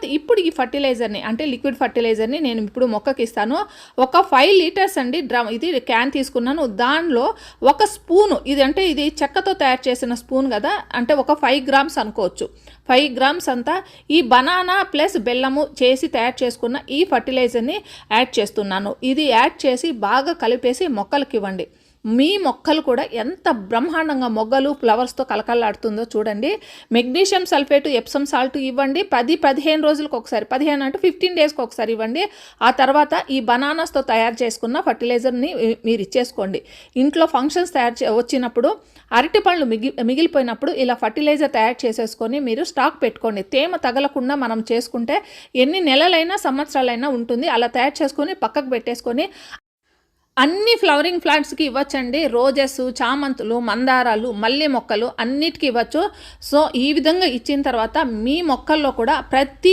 తర్వాత ఇప్పుడు ఈ ఫర్టిలైజర్ని అంటే లిక్విడ్ ఫర్టిలైజర్ని నేను ఇప్పుడు మొక్కకి ఇస్తాను. ఒక 5 లీటర్స్ అండి ఇది క్యాన్ తీసుకున్నాను. దానిలో ఒక స్పూను ఇది చెక్కతో తయారు చేసిన స్పూన్ కదా, అంటే ఒక 5 గ్రామ్స్ అనుకోవచ్చు. 5 గ్రామ్స్ అంతా ఈ బనానా ప్లస్ బెల్లము చేసి తయారు చేసుకున్న ఈ ఫర్టిలైజర్ని యాడ్ చేస్తున్నాను. ఇది యాడ్ చేసి బాగా కలిపేసి మొక్కలకి ఇవ్వండి. మీ మొక్కలు కూడా ఎంత బ్రహ్మాండంగా మొగ్గలు ఫ్లవర్స్తో కలకలాడుతుందో చూడండి. మెగ్నీషియం సల్ఫేట్, ఎప్సమ్ సాల్ట్ ఇవ్వండి. 10-15 రోజులకు ఒకసారి, 15 అంటే 15 డేస్కి ఒకసారి ఇవ్వండి. ఆ తర్వాత ఈ బనానాస్తో తయారు చేసుకున్న ఫర్టిలైజర్ని మీరు ఇచ్చేసుకోండి. ఇంట్లో ఫంక్షన్స్ వచ్చినప్పుడు అరటి పళ్ళు మిగిలిపోయినప్పుడు ఇలా ఫర్టిలైజర్ తయారు చేసేసుకొని మీరు స్టాక్ పెట్టుకోండి. తేమ తగలకుండా మనం చేసుకుంటే ఎన్ని నెలలైనా సంవత్సరాలైనా ఉంటుంది. అలా తయారు చేసుకొని పక్కకు పెట్టేసుకొని అన్ని ఫ్లవరింగ్ ప్లాంట్స్కి ఇవ్వచ్చండి. రోజెస్, చామంతులు, మందారాలు, మల్లె మొక్కలు అన్నిటికీ ఇవ్వచ్చు. సో ఈ విధంగా ఇచ్చిన తర్వాత మీ మొక్కల్లో కూడా ప్రతి